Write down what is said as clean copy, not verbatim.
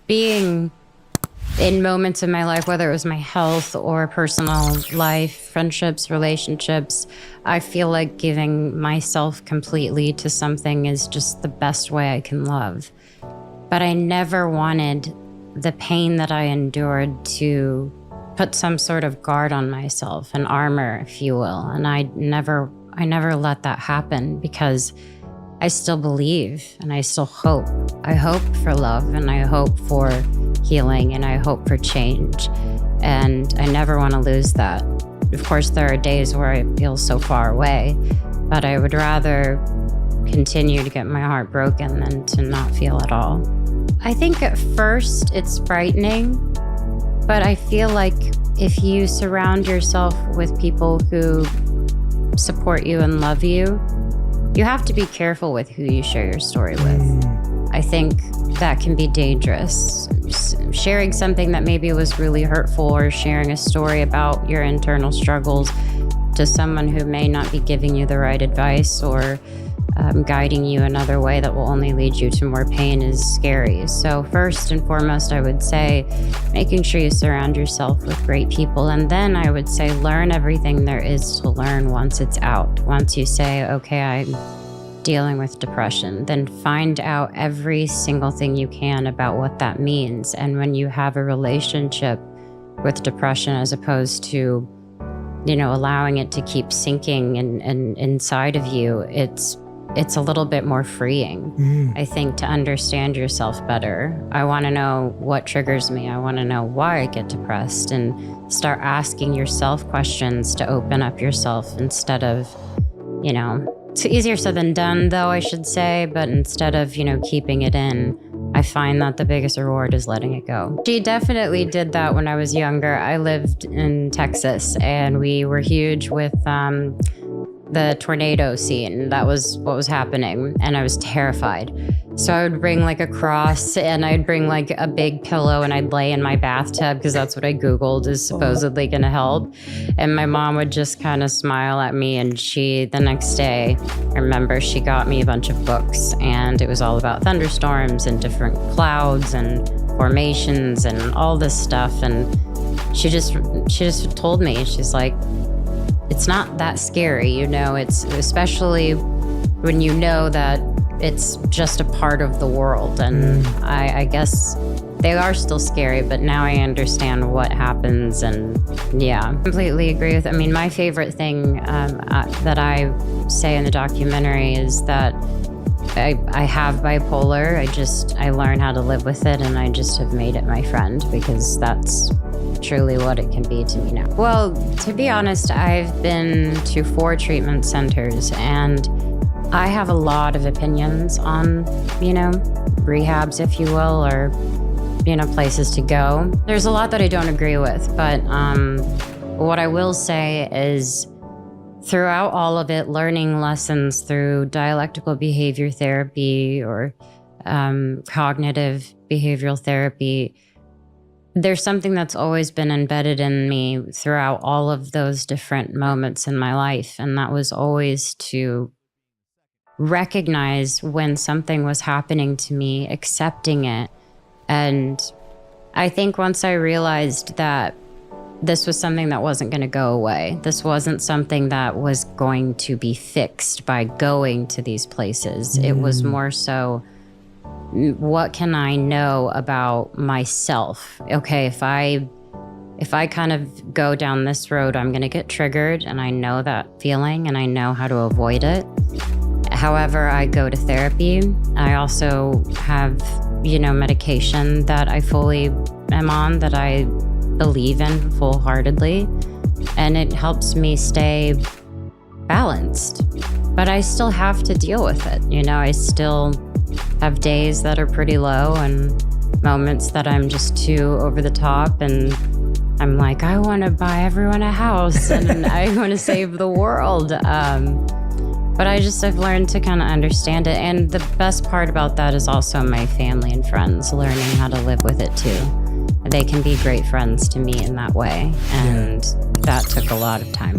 Being in moments in my life, whether it was my health or personal life, friendships, relationships, I feel like giving myself completely to something is just the best way I can love. But I never wanted the pain that I endured to put some sort of guard on myself, an armor, if you will. And I never let that happen, because I still believe and I still hope. I hope for love, and I hope for healing, and I hope for change. And I never want to lose that. Of course, there are days where I feel so far away, but I would rather continue to get my heart broken than to not feel at all. I think at first it's frightening, but I feel like if you surround yourself with people who support you and love you, you have to be careful with who you share your story with. I think that can be dangerous. Sharing something that maybe was really hurtful, or sharing a story about your internal struggles to someone who may not be giving you the right advice, or guiding you another way that will only lead you to more pain, is scary. So first and foremost, I would say making sure you surround yourself with great people. And then I would say learn everything there is to learn once it's out. Once you say, okay, I'm dealing with depression, then find out every single thing you can about what that means. And when you have a relationship with depression, as opposed to, allowing it to keep sinking and inside of you, it's a little bit more freeing, I think, to understand yourself better. I want to know what triggers me. I want to know why I get depressed, and start asking yourself questions to open up yourself instead of, it's easier said than done, though, I should say, but instead of, keeping it in, I find that the biggest reward is letting it go. She definitely did that when I was younger. I lived in Texas, and we were huge with the tornado scene. That was what was happening, and I was terrified. So I would bring like a cross, and I'd bring like a big pillow, and I'd lay in my bathtub, because that's what I Googled is supposedly going to help. And my mom would just kind of smile at me, and the next day, I remember she got me a bunch of books, and it was all about thunderstorms and different clouds and formations and all this stuff. And she just told me, she's like, it's not that scary, it's especially when you know that it's just a part of the world. And I guess they are still scary, but now I understand what happens. And yeah, completely agree with, my favorite thing that I say in the documentary is that I have bipolar. I learn how to live with it, and I just have made it my friend, because that's truly what it can be to me now. Well, to be honest, I've been to 4 treatment centers, and I have a lot of opinions on, rehabs, if you will, or, places to go. There's a lot that I don't agree with, but what I will say is, throughout all of it, learning lessons through dialectical behavior therapy or cognitive behavioral therapy, there's something that's always been embedded in me throughout all of those different moments in my life. And that was always to recognize when something was happening to me, accepting it. And I think once I realized that this was something that wasn't going to go away, this wasn't something that was going to be fixed by going to these places. It was more so, what can I know about myself? Okay, if I kind of go down this road, I'm going to get triggered, and I know that feeling, and I know how to avoid it. However, I go to therapy. I also have, medication that I fully am on, that I believe in full-heartedly, and it helps me stay balanced. But I still have to deal with it. I still have days that are pretty low, and moments that I'm just too over the top, and I'm like, I want to buy everyone a house, and I want to save the world. But I've learned to kind of understand it. And the best part about that is also my family and friends learning how to live with it too. They can be great friends to me in that way. And that took a lot of time.